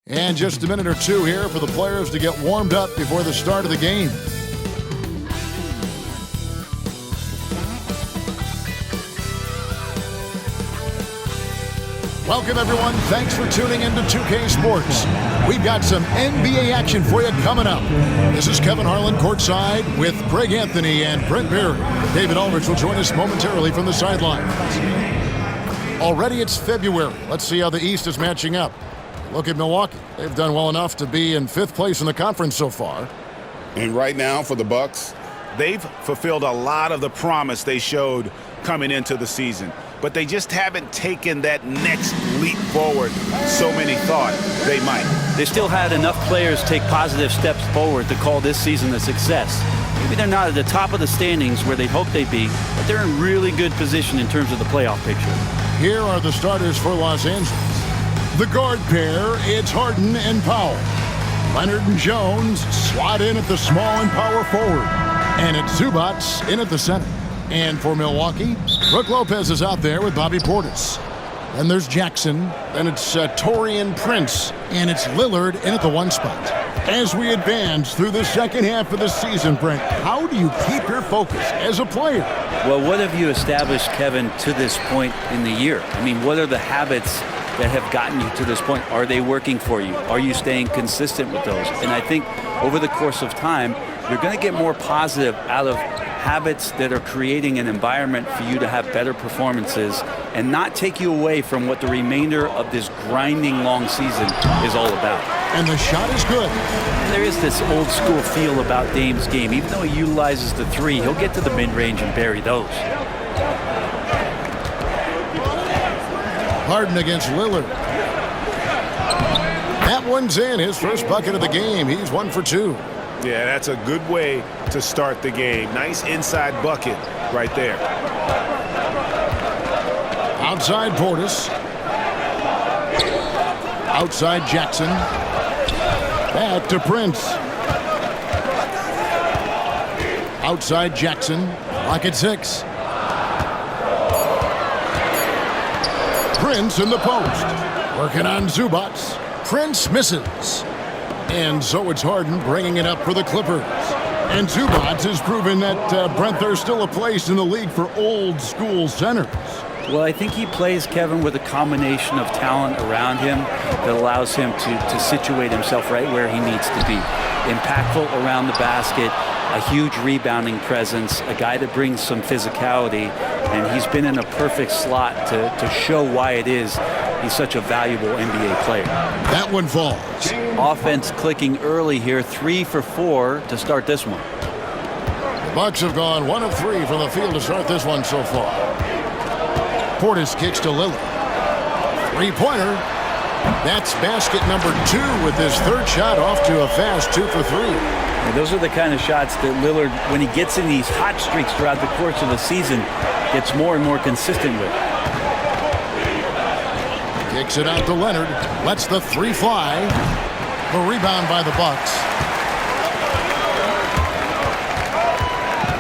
And just a minute or two here for the players to get warmed up before the start of the game. Welcome, everyone. Thanks for tuning into 2K Sports. We've got some NBA action for you coming up. This is Kevin Harlan courtside with Greg Anthony and Brent Berry. David Aldridge will join us momentarily from the sidelines. Already it's February. Let's see how the East is matching up. Look at Milwaukee. They've done well enough to be in 5th place in the conference so far. And right now for the Bucks, they've fulfilled a lot of the promise they showed coming into the season. But they just haven't taken that next leap forward so many thought they might. They still had enough players take positive steps forward to call this season a success. Maybe they're not at the top of the standings where they hope they'd be, but they're in really good position in terms of the playoff picture. Here are the starters for Los Angeles. The guard pair, it's Harden and Powell. Leonard and Jones slot in at the small and power forward. And it's Zubac in at the center. And for Milwaukee, Brook Lopez is out there with Bobby Portis. Then there's Jackson. Then it's Taurean Prince. And it's Lillard in at the 1 spot. As we advance through the second half of the season, Brent, how do you keep your focus as a player? Well, what have you established, Kevin, to this point in the year? I mean, what are the habits that have gotten you to this point? Are they working for you? Are you staying consistent with those? And I think over the course of time, you're going to get more positive out of habits that are creating an environment for you to have better performances and not take you away from what the remainder of this grinding long season is all about. And the shot is good. There is this old school feel about Dame's game. Even though he utilizes the 3, he'll get to the mid-range and bury those. Harden against Lillard. That one's in. His first bucket of the game. He's 1 for 2. Yeah, that's a good way to start the game. Nice inside bucket right there. Outside Portis. Outside Jackson. Back to Prince. Outside Jackson. Lock at 6. Prince in the post. Working on Zubac. Prince misses. And so it's Harden bringing it up for the Clippers. And Zubac has proven that, Brent, there's still a place in the league for old school centers. Well, I think he plays, Kevin, with a combination of talent around him that allows him to situate himself right where he needs to be. Impactful around the basket, a huge rebounding presence, a guy that brings some physicality, and he's been in a perfect slot to show why it is he's such a valuable NBA player. That one falls. Offense clicking early here, 3 for 4 to start this one. The Bucks have gone 1 of 3 from the field to start this one so far. Portis kicks to Lillard. 3-pointer. That's basket number 2 with his 3rd shot off to a fast 2 for 3. And those are the kind of shots that Lillard, when he gets in these hot streaks throughout the course of the season, gets more and more consistent with. Kicks it out to Leonard. Lets the 3 fly. The rebound by the Bucks.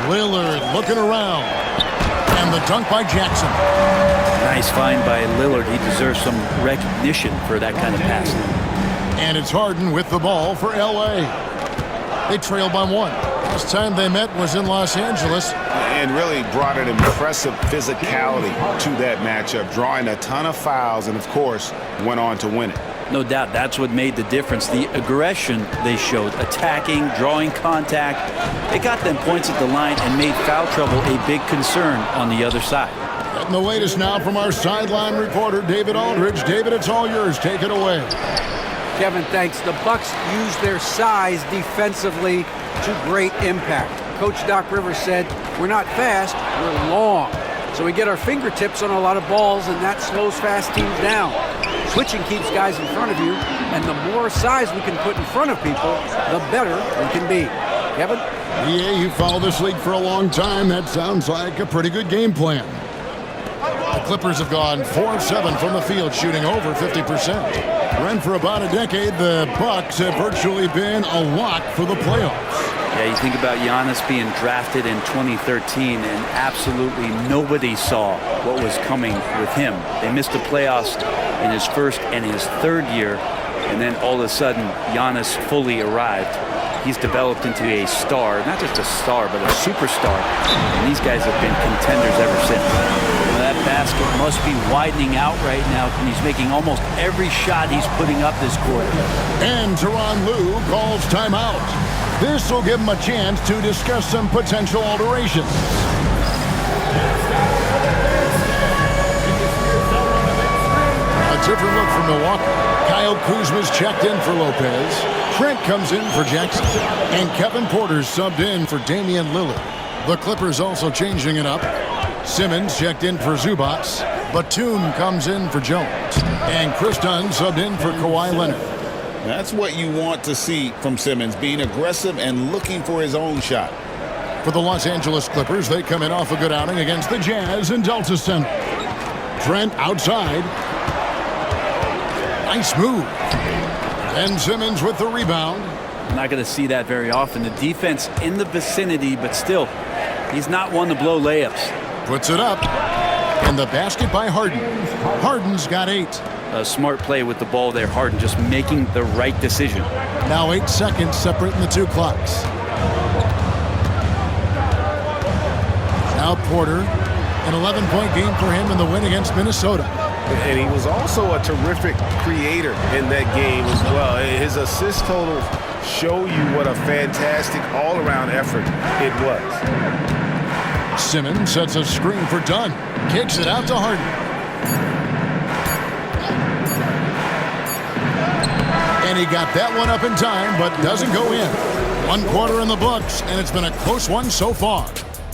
Lillard looking around. And the dunk by Jackson. Nice find by Lillard. He deserves some recognition for that kind of passing. And it's Harden with the ball for L.A. They trail by 1. Last time they met was in Los Angeles. And really brought an impressive physicality to that matchup, drawing a ton of fouls and, of course, went on to win it. No doubt, that's what made the difference. The aggression they showed, attacking, drawing contact. They got them points at the line and made foul trouble a big concern on the other side. Getting the latest now from our sideline reporter, David Aldridge. David, it's all yours. Take it away. Kevin, thanks. The Bucks use their size defensively to great impact. Coach Doc Rivers said, we're not fast, we're long. So we get our fingertips on a lot of balls, and that slows fast teams down. Switching keeps guys in front of you, and the more size we can put in front of people, the better we can be. Kevin? Yeah, you followed this league for a long time. That sounds like a pretty good game plan. The Clippers have gone 4 of 7 from the field, shooting over 50%. Brent, for about a decade, the Bucks have virtually been a lock for the playoffs. Yeah, you think about Giannis being drafted in 2013, and absolutely nobody saw what was coming with him. They missed the playoffs in his first and his third year, And then all of a sudden, Giannis fully arrived. He's developed into a star, not just a star, but a superstar. And these guys have been contenders ever since. That basket must be widening out right now, and he's making almost every shot he's putting up this quarter. And Tyronn Lue calls timeout. This will give him a chance to discuss some potential alterations. A different look for Milwaukee. Kyle Kuzma's checked in for Lopez. Trent comes in for Jackson. And Kevin Porter's subbed in for Damian Lillard. The Clippers also changing it up. Simmons checked in for Zubac. Batum comes in for Jones. And Chris Dunn subbed in for Kawhi Leonard. That's what you want to see from Simmons, being aggressive and looking for his own shot. For the Los Angeles Clippers, they come in off a good outing against the Jazz in Delta Center. Trent outside. Nice move. And Simmons with the rebound. I'm not going to see that very often. The defense in the vicinity, but still, he's not one to blow layups. Puts it up. And the basket by Harden. Harden's got 8. A smart play with the ball there. Harden just making the right decision. Now 8 seconds separating the two clocks. Now Porter. An 11-point game for him in the win against Minnesota. And he was also a terrific creator in that game as well. His assist totals show you what a fantastic all-around effort it was. Simmons sets a screen for Dunn. Kicks it out to Harden. And he got that one up in time, but doesn't go in. 1 quarter in the books, and it's been a close one so far.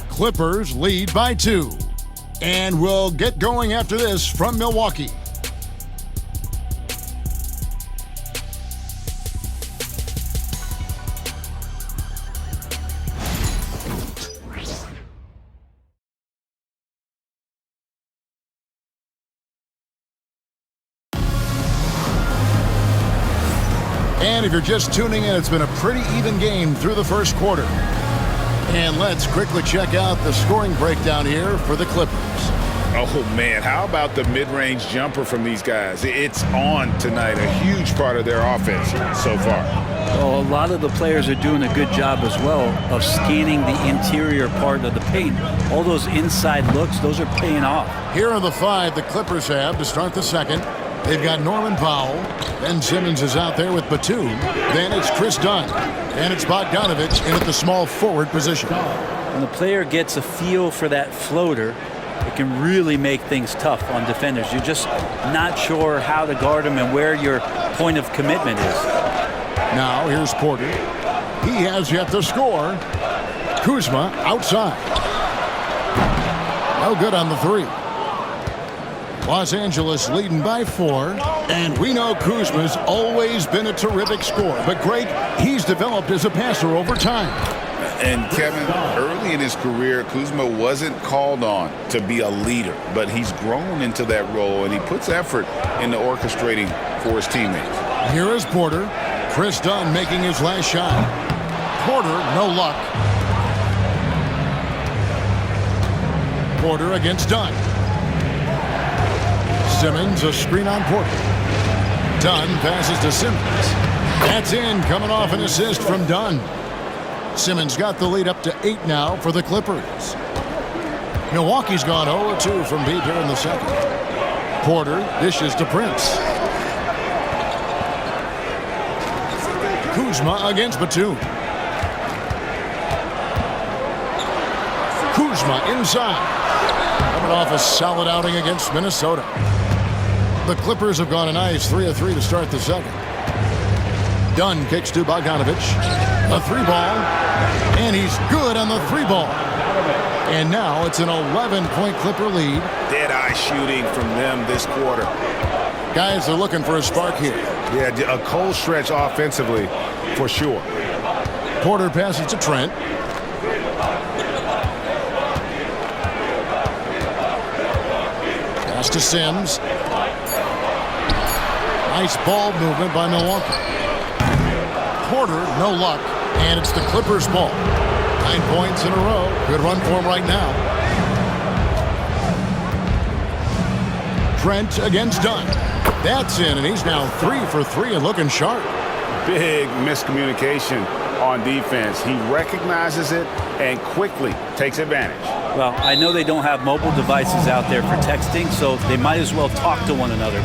Clippers lead by 2. And we'll get going after this from Milwaukee. And if you're just tuning in, it's been a pretty even game through the first quarter. And let's quickly check out the scoring breakdown here for the Clippers. Oh, man, how about the mid-range jumper from these guys? It's on tonight, a huge part of their offense so far. Well, a lot of the players are doing a good job as well of scanning the interior part of the paint. All those inside looks, those are paying off. Here are the 5 the Clippers have to start the second. They've got Norman Powell. Ben Simmons is out there with Batum. Then it's Chris Dunn. And it's Bogdanovich in at the small forward position. When the player gets a feel for that floater, it can really make things tough on defenders. You're just not sure how to guard them and where your point of commitment is. Now here's Porter. He has yet to score. Kuzma outside. No good on the 3. Los Angeles leading by 4. And we know Kuzma's always been a terrific scorer. But Greg, he's developed as a passer over time. And Kevin, early in his career, Kuzma wasn't called on to be a leader, but he's grown into that role, and he puts effort into orchestrating for his teammates. Here is Porter. Chris Dunn making his last shot. Porter, no luck. Porter against Dunn. Simmons, a screen on Porter. Dunn passes to Simmons. That's in, coming off an assist from Dunn. Simmons got the lead up to 8 now for the Clippers. Milwaukee's gone 0-2 from deep here in the second. Porter dishes to Prince. Kuzma against Batum. Kuzma inside. Coming off a solid outing against Minnesota. The Clippers have gone a nice 3 of 3 to start the second. Dunn kicks to Bogdanovich. A 3-ball. And he's good on the 3-ball. And now it's an 11-point Clipper lead. Dead-eye shooting from them this quarter. Guys are looking for a spark here. Yeah, a cold stretch offensively for sure. Porter passes to Trent. Pass to Sims. Nice ball movement by Milwaukee. Porter, no luck. And it's the Clippers' ball. 9 points in a row. Good run for him right now. Trent against Dunn. That's in, and he's now 3 for 3 and looking sharp. Big miscommunication on defense. He recognizes it and quickly takes advantage. Well, I know they don't have mobile devices out there for texting, so they might as well talk to one another.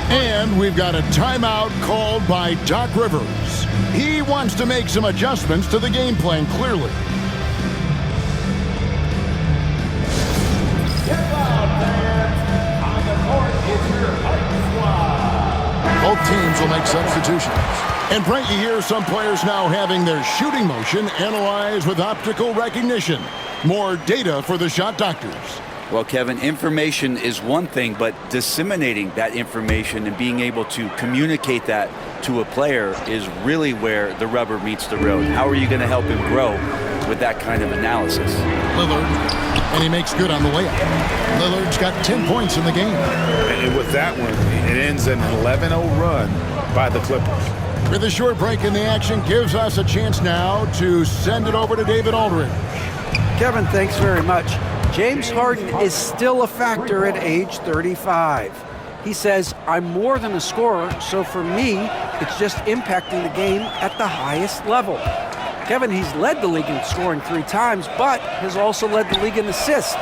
And we've got a timeout called by Doc Rivers. He wants to make some adjustments to the game plan, clearly. Both teams will make substitutions. And Brent, you hear some players now having their shooting motion analyzed with optical recognition. More data for the shot doctors. Well, Kevin, information is one thing, but disseminating that information and being able to communicate that to a player is really where the rubber meets the road. How are you going to help him grow with that kind of analysis? Lillard, and he makes good on the layup. Lillard's got 10 points in the game. And with that one, it ends an 11-0 run by the Clippers. With a short break in the action, gives us a chance now to send it over to David Aldridge. Kevin, thanks very much. James Harden is still a factor at age 35. He says, I'm more than a scorer, so for me, it's just impacting the game at the highest level. Kevin, he's led the league in scoring 3 times, but has also led the league in assists.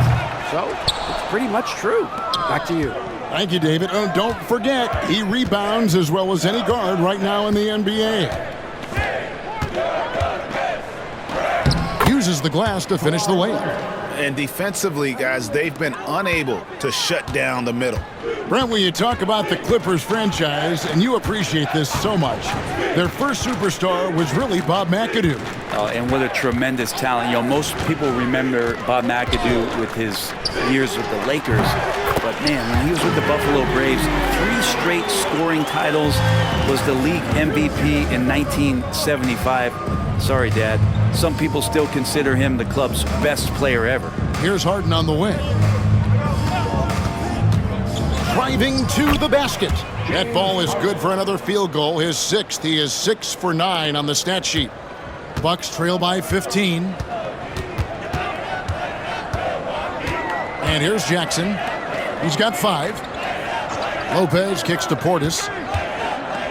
So it's pretty much true. Back to you. Thank you, David. Oh, don't forget, he rebounds as well as any guard right now in the NBA. Uses the glass to finish the layup. And defensively, guys, they've been unable to shut down the middle. Brent, when you talk about the Clippers franchise, and you appreciate this so much, their first superstar was really Bob McAdoo. And what a tremendous talent. You know, most people remember Bob McAdoo with his years with the Lakers. But, man, when he was with the Buffalo Braves, 3 straight scoring titles, was the league MVP in 1975. Sorry, Dad. Some people still consider him the club's best player ever. Here's Harden on the wing. Driving to the basket. That ball is good for another field goal. His 6th. He is 6 for 9 on the stat sheet. Bucks trail by 15. And here's Jackson. He's got 5. Lopez kicks to Portis.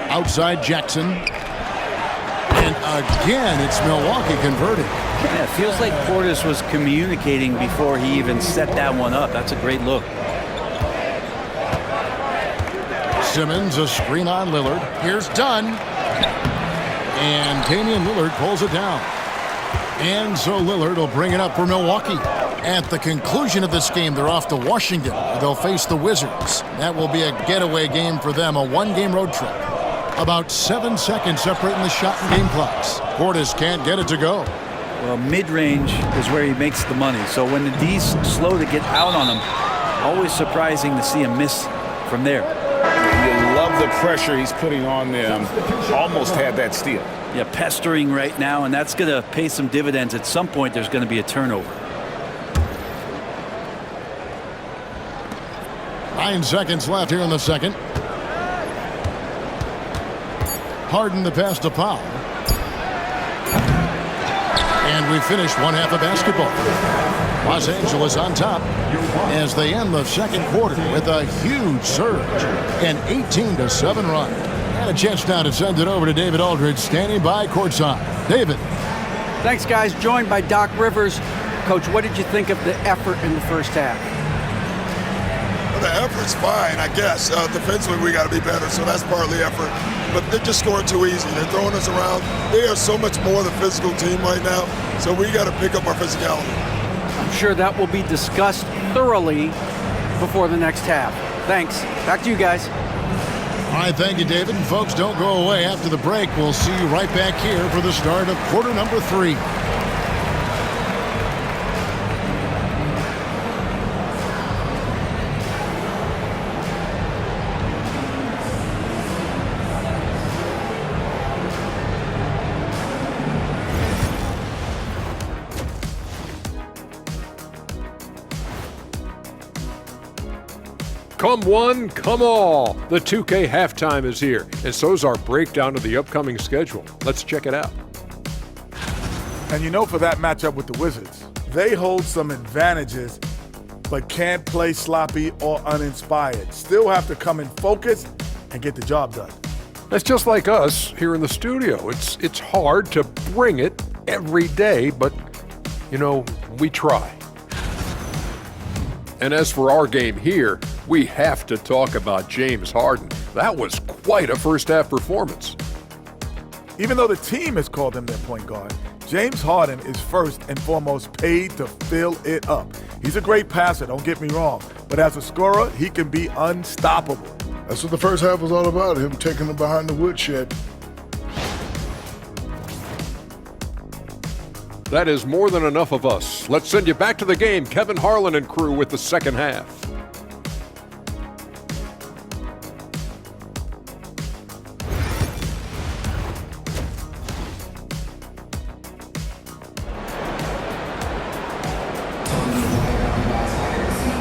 Outside Jackson. And again, it's Milwaukee converting. Yeah, it feels like Portis was communicating before he even set that one up. That's a great look. Simmons, a screen on Lillard. Here's Dunn. And Damian Lillard pulls it down. And so Lillard will bring it up for Milwaukee. At the conclusion of this game, they're off to Washington. They'll face the Wizards. That will be a getaway game for them, a 1-game road trip. About 7 seconds separating the shot and game clocks. Portis can't get it to go. Well, mid-range is where he makes the money. So when the D's slow to get out on him, always surprising to see him miss from there. You love the pressure he's putting on them. Almost had that steal. Yeah, pestering right now, and that's going to pay some dividends. At some point, there's going to be a turnover. 9 seconds left here in the second. Harden the pass to Powell. And we finished one half of basketball. Los Angeles on top as they end the second quarter with a huge surge. An 18-7 run. And a chance now to send it over to David Aldridge, standing by courtside. David. Thanks, guys. Joined by Doc Rivers. Coach, what did you think of the effort in the first half? The effort's fine, I guess. Defensively, we got to be better, so that's partly effort. But they're just scoring too easy. They're throwing us around. They are so much more the physical team right now, so we got to pick up our physicality. I'm sure that will be discussed thoroughly before the next half. Thanks. Back to you guys. All right, thank you, David. And folks, don't go away. After the break, we'll see you right back here for the start of quarter number 3. Come one, come all. The 2K halftime is here, and so's our breakdown of the upcoming schedule. Let's check it out. And you know, for that matchup with the Wizards, they hold some advantages, but can't play sloppy or uninspired. Still have to come in focused and get the job done. That's just like us here in the studio. It's hard to bring it every day, but, you know, we try. And as for our game here, we have to talk about James Harden. That was quite a first-half performance. Even though the team has called him their point guard, James Harden is first and foremost paid to fill it up. He's a great passer, don't get me wrong, but as a scorer, he can be unstoppable. That's what the first half was all about, him taking it behind the woodshed. That is more than enough of us. Let's send you back to the game. Kevin Harlan and crew with the second half.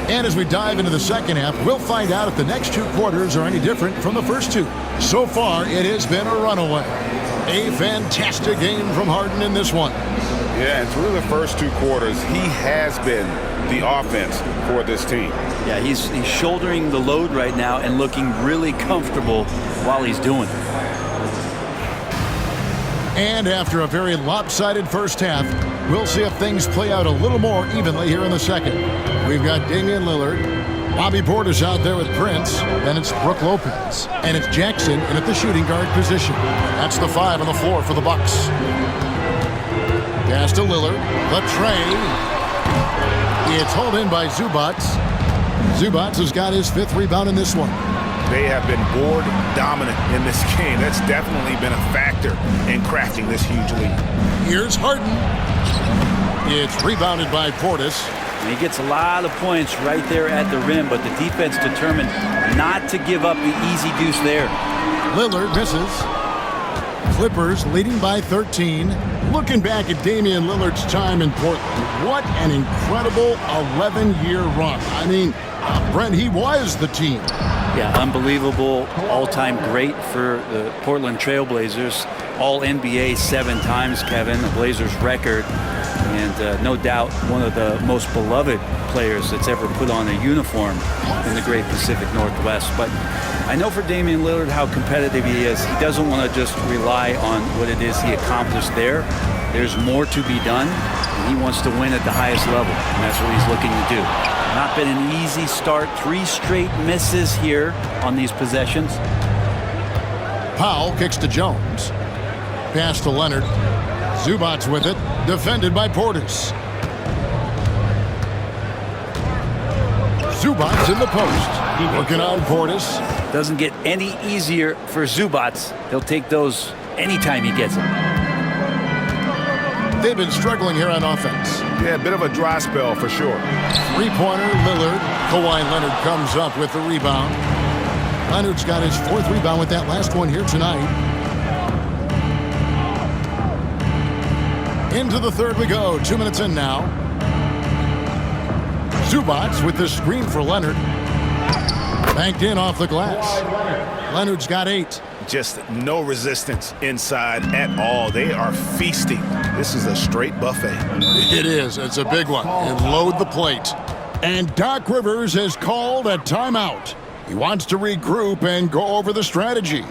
And as we dive into the second half, we'll find out if the next two quarters are any different from the first two. So far, it has been a runaway. A fantastic game from Harden in this one. Yeah, and through the first two quarters, he has been the offense for this team. Yeah, he's shouldering the load right now and looking really comfortable while he's doing it. And after a very lopsided first half, we'll see if things play out a little more evenly here in the second. We've got Damian Lillard, Bobby Portis out there with Prince, then it's Brook Lopez, and it's Jackson in at the shooting guard position. That's the 5 on the floor for the Bucks. Pass to Lillard, the tray. It's hauled in by Zubac. Zubac has got his 5th rebound in this one. They have been board dominant in this game. That's definitely been a factor in crafting this huge lead. Here's Harden. It's rebounded by Portis. And he gets a lot of points right there at the rim, but the defense determined not to give up the easy deuce there. Lillard misses. Clippers leading by 13. Looking back at Damian Lillard's time in Portland, what an incredible 11-year run. I mean, Brent, he was the team. Yeah, unbelievable, all-time great for the Portland Trailblazers. All-NBA 7 times, Kevin, the Blazers record. And no doubt one of the most beloved players that's ever put on a uniform in the great Pacific Northwest. But I know for Damian Lillard how competitive he is. He doesn't want to just rely on what it is he accomplished there. There's more to be done, and he wants to win at the highest level, and that's what he's looking to do. Not been an easy start. 3 straight misses here on these possessions. Powell kicks to Jones. Pass to Leonard. Zubac with it. Defended by Portis. Zubac in the post. Working on Portis. Doesn't get any easier for Zubac. He'll take those anytime he gets them. They've been struggling here on offense. Yeah, a bit of a dry spell for sure. Three-pointer, Lillard. Kawhi Leonard comes up with the rebound. Leonard's got his 4th rebound with that last one here tonight. Into the third we go. 2 minutes in now. Zubac with the screen for Leonard. Banked in off the glass. Leonard's got 8. Just no resistance inside at all. They are feasting. This is a straight buffet. It is. It's a big one. And load the plate. And Doc Rivers has called a timeout. He wants to regroup and go over the strategy.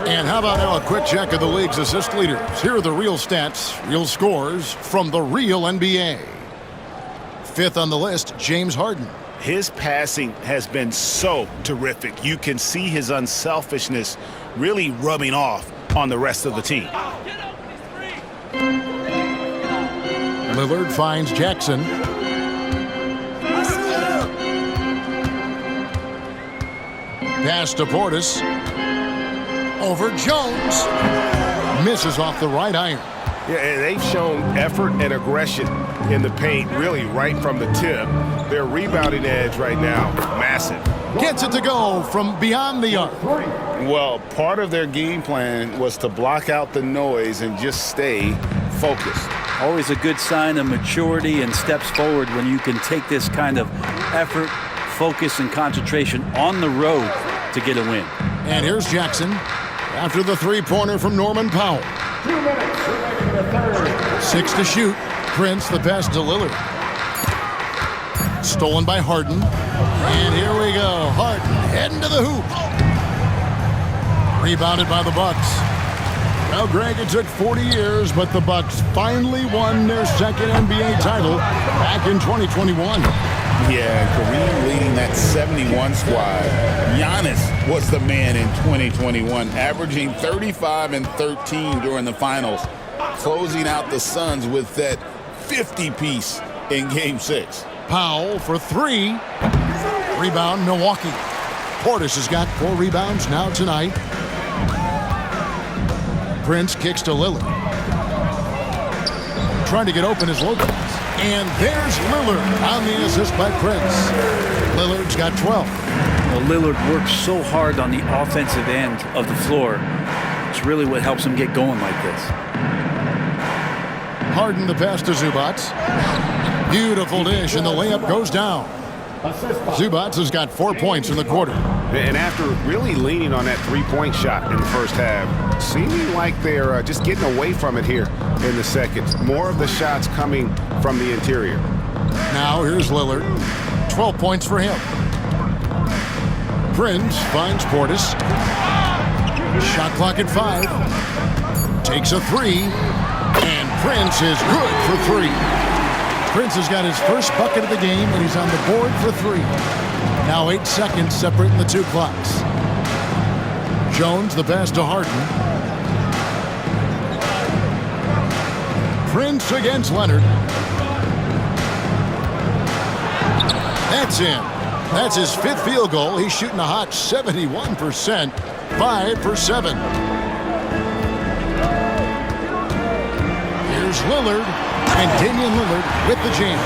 And how about now a quick check of the league's assist leaders. Here are the real stats, real scores from the real NBA. 5th on the list, James Harden. His passing has been so terrific. You can see his unselfishness really rubbing off on the rest of the team. Lillard finds Jackson. Pass to Portis. Over Jones. Misses off the right iron. Yeah, and they've shown effort and aggression in the paint, really right from the tip. Their rebounding edge right now, massive. Gets it to go from beyond the arc. Well, part of their game plan was to block out the noise and just stay focused. Always a good sign of maturity and steps forward when you can take this kind of effort focus and concentration on the road to get a win. And here's Jackson after the three-pointer from Norman Powell. 2 minutes remaining in the third. 6 to shoot. Prince the pass to Lillard. Stolen by Harden. And here we go. Harden heading to the hoop. Rebounded by the Bucks. Well, Greg, it took 40 years, but the Bucks finally won their second NBA title back in 2021. Yeah, Kareem leading that 71 squad. Giannis was the man in 2021, averaging 35 and 13 during the finals, closing out the Suns with that 50-piece in Game 6. Powell for 3. Rebound, Milwaukee. Portis has got 4 rebounds now tonight. Prince kicks to Lillard. Trying to get open is Lopez. And there's Lillard on the assist by Prince. Lillard's got 12. Well, Lillard works so hard on the offensive end of the floor. It's really what helps him get going like this. Harden the pass to Zubac. Beautiful dish, and the layup goes down. Zubac has got 4 points in the quarter. And after really leaning on that three-point shot in the first half, seeming like they're just getting away from it here in the second. More of the shots coming from the interior. Now here's Lillard. 12 points for him. Prince finds Portis. Shot clock at 5. Takes a 3. And Prince is good for 3. Prince has got his first bucket of the game, and he's on the board for 3. Now 8 seconds separating the 2 clocks. Jones the pass to Harden. Prince against Leonard. That's in. That's his 5th field goal. He's shooting a hot 71%. 5 for 7. Here's Lillard. And Damian Lillard with the jam.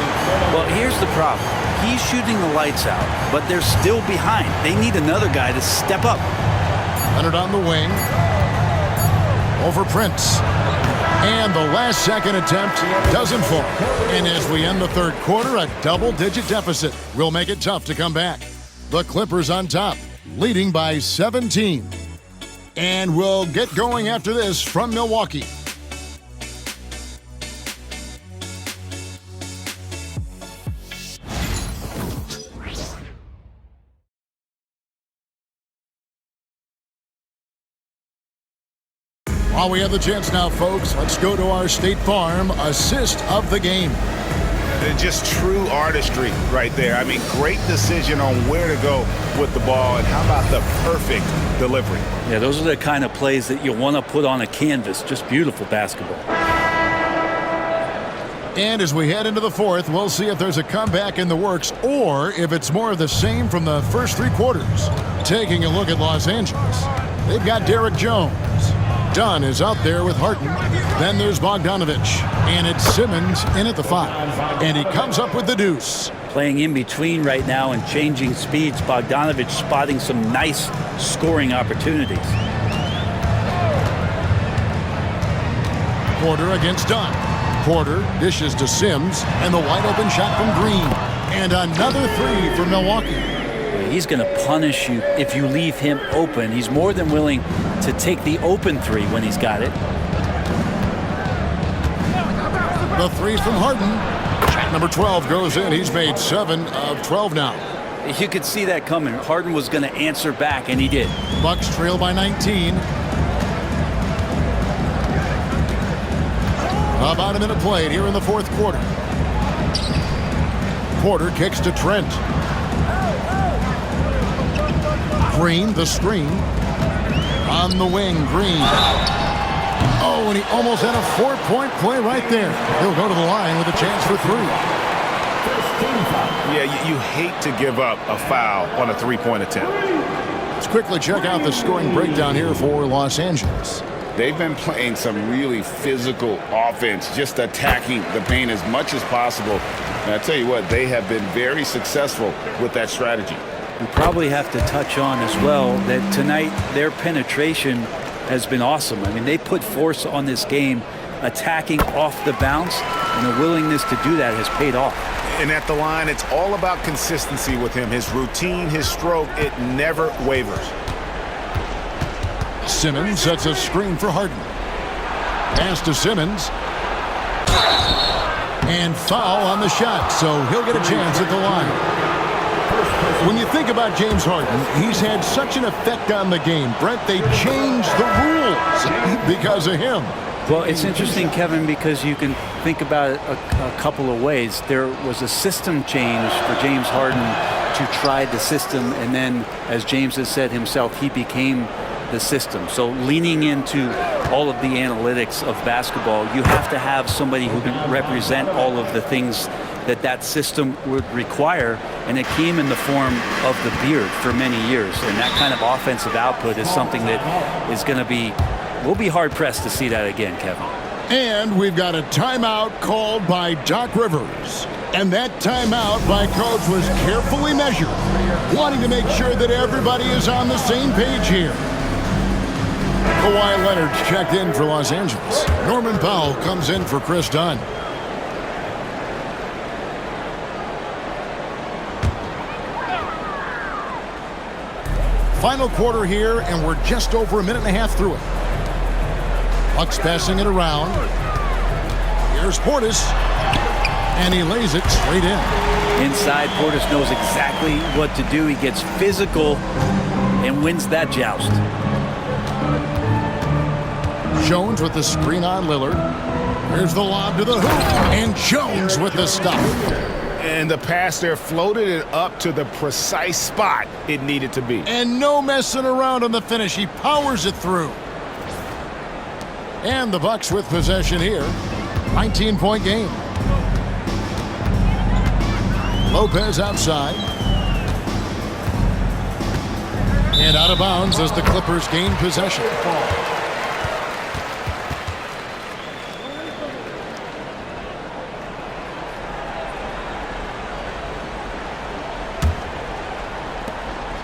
Well, here's the problem. He's shooting the lights out, but they're still behind. They need another guy to step up. Leonard on the wing. Over Prince. And the last second attempt doesn't fall. And as we end the third quarter, a double-digit deficit will make it tough to come back. The Clippers on top, leading by 17. And we'll get going after this from Milwaukee. While we have the chance now, folks, let's go to our State Farm assist of the game. Just true artistry right there. I mean, great decision on where to go with the ball, and how about the perfect delivery? Yeah, those are the kind of plays that you want to put on a canvas. Just beautiful basketball. And as we head into the fourth, we'll see if there's a comeback in the works or if it's more of the same from the first 3 quarters. Taking a look at Los Angeles, they've got Derek Jones. Dunn is out there with Harden. Then there's Bogdanovich. And it's Simmons in at the 5. And he comes up with the deuce. Playing in between right now and changing speeds. Bogdanovich spotting some nice scoring opportunities. Porter against Dunn. Porter dishes to Sims. And the wide open shot from Green. And another 3 for Milwaukee. He's going to punish you if you leave him open. He's more than willing to take the open 3 when he's got it. The 3 from Harden. Shot number 12 goes in. He's made 7 of 12 now. You could see that coming. Harden was going to answer back, and he did. Bucks trail by 19. About a minute played here in the fourth quarter. Porter kicks to Trent. Green, the screen. On the wing, Green. Oh, and he almost had a 4-point play right there. He'll go to the line with a chance for 3. Yeah, you hate to give up a foul on a 3-point attempt. Let's quickly check out the scoring breakdown here for Los Angeles. They've been playing some really physical offense, just attacking the paint as much as possible. And I tell you what, they have been very successful with that strategy. We probably have to touch on as well that tonight their penetration has been awesome. I mean, they put force on this game attacking off the bounce, and the willingness to do that has paid off. And at the line, it's all about consistency with him. His routine, his stroke, it never wavers. Simmons sets a screen for Harden. Pass to Simmons. And foul on the shot, so he'll get a chance at the line. When you think about James Harden, he's had such an effect on the game. Brent, they changed the rules because of him. Well, it's interesting, Kevin, because you can think about it a couple of ways. There was a system change for James Harden to try the system, and then, as James has said himself, he became the system. So leaning into all of the analytics of basketball, you have to have somebody who can represent all of the things that system would require, and it came in the form of the beard for many years. And that kind of offensive output is something that is going to be, we'll be hard-pressed to see that again, Kevin. And we've got a timeout called by Doc Rivers. And that timeout by Coach was carefully measured, wanting to make sure that everybody is on the same page here. Kawhi Leonard checked in for Los Angeles. Norman Powell comes in for Chris Dunn. Final quarter here, and we're just over a minute and a half through it. Bucks passing it around. Here's Portis, and he lays it straight in. Inside, Portis knows exactly what to do. He gets physical and wins that joust. Jones with the screen on Lillard. Here's the lob to the hoop, and Jones with the stop. And the pass there floated it up to the precise spot it needed to be. And no messing around on the finish. He powers it through. And the Bucks with possession here. 19-point game. Lopez outside. And out of bounds as the Clippers gain possession.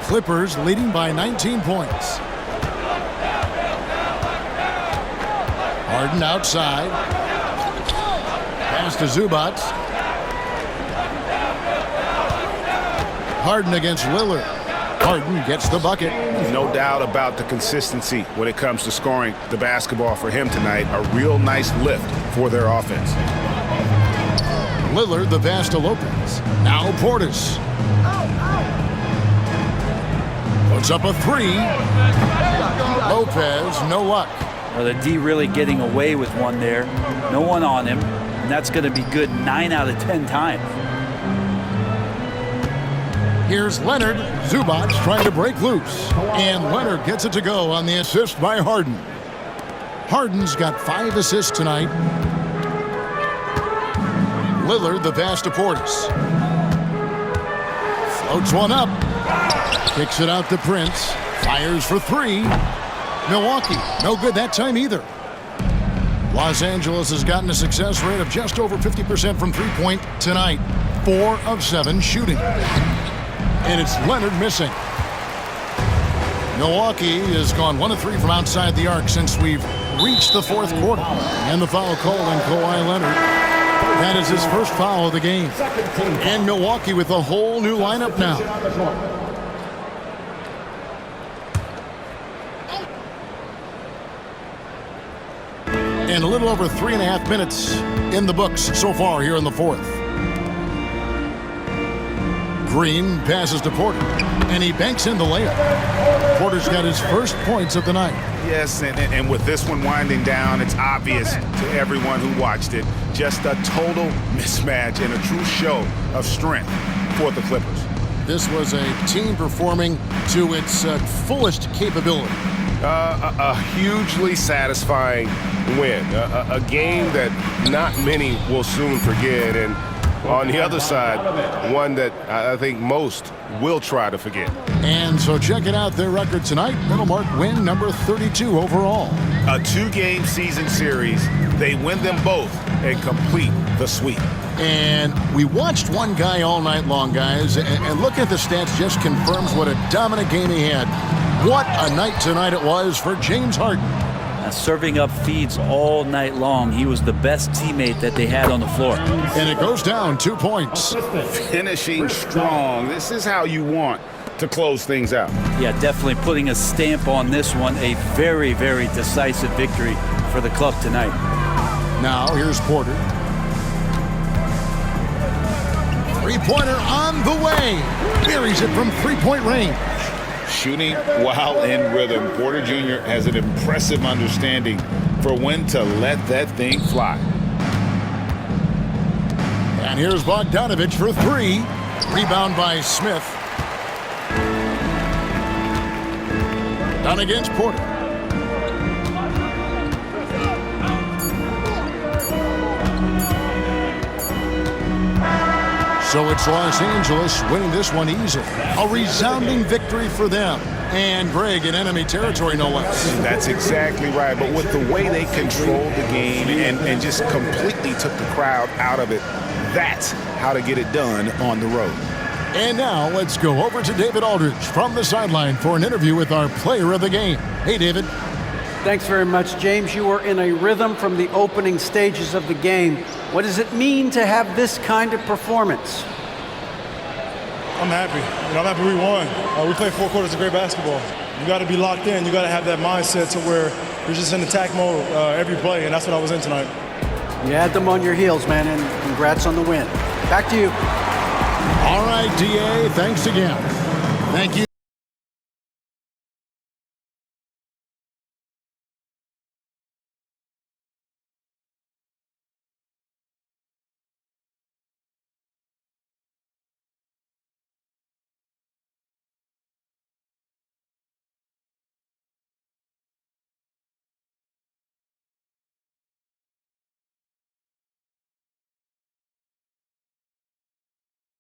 Clippers leading by 19 points. Harden outside. Pass to Zubac. Harden against Lillard. Harden gets the bucket. No doubt about the consistency when it comes to scoring the basketball for him tonight. A real nice lift for their offense. Lillard the pass to Lopez. Now Portis. Puts up a three. Lopez, no luck. Well, the D really getting away with one there. No one on him. And that's going to be good 9 out of 10 times. Here's Leonard. Zubac trying to break loose. And Leonard gets it to go on the assist by Harden. Harden's got 5 assists tonight. Lillard the pass to Portis. Floats one up. Kicks it out to Prince. Fires for 3. Milwaukee, no good that time either. Los Angeles has gotten a success rate of just over 50% from three-point tonight. 4 of 7 shooting. And it's Leonard missing. Milwaukee has gone 1 of 3 from outside the arc since we've reached the fourth quarter. And the foul call on Kawhi Leonard. That is his first foul of the game. And Milwaukee with a whole new lineup now. And a little over 3.5 minutes in the books so far here in the fourth. Green passes to Porter, and he banks in the layup. Porter's got his first points of the night. Yes, and with this one winding down, it's obvious to everyone who watched it. Just a total mismatch and a true show of strength for the Clippers. This was a team performing to its fullest capability. A hugely satisfying win. A game that not many will soon forget. And on the other side, one that I think most will try to forget. And so checking out their record tonight, that'll mark win number 32 overall. A 2-game season series. They win them both and complete the sweep. And we watched one guy all night long, guys, and looking at the stats just confirms what a dominant game he had. What a night tonight it was for James Harden. serving up feeds all night long. He was the best teammate that they had on the floor. And it goes down 2 points. Finishing strong. This is how you want to close things out. Yeah, definitely putting a stamp on this one. A very, very decisive victory for the club tonight. Now here's Porter. Three-pointer on the way. Buries it from three-point range. Shooting while in rhythm. Porter Jr. has an impressive understanding for when to let that thing fly. And here's Bogdanovich for three. Rebound by Smith. Down against Porter. So it's Los Angeles winning this one easily. A resounding victory for them. And Greg in enemy territory, no less. That's exactly right. But with the way they controlled the game and just completely took the crowd out of it, that's how to get it done on the road. And now let's go over to David Aldridge from the sideline for an interview with our player of the game. Hey, David. Thanks very much, James. You were in a rhythm from the opening stages of the game. What does it mean to have this kind of performance? I'm happy. I'm happy we won. We played 4 quarters of great basketball. You got to be locked in. You got to have that mindset to where you're just in attack mode every play, and that's what I was in tonight. You had them on your heels, man, and congrats on the win. Back to you. All right, DA, thanks again. Thank you.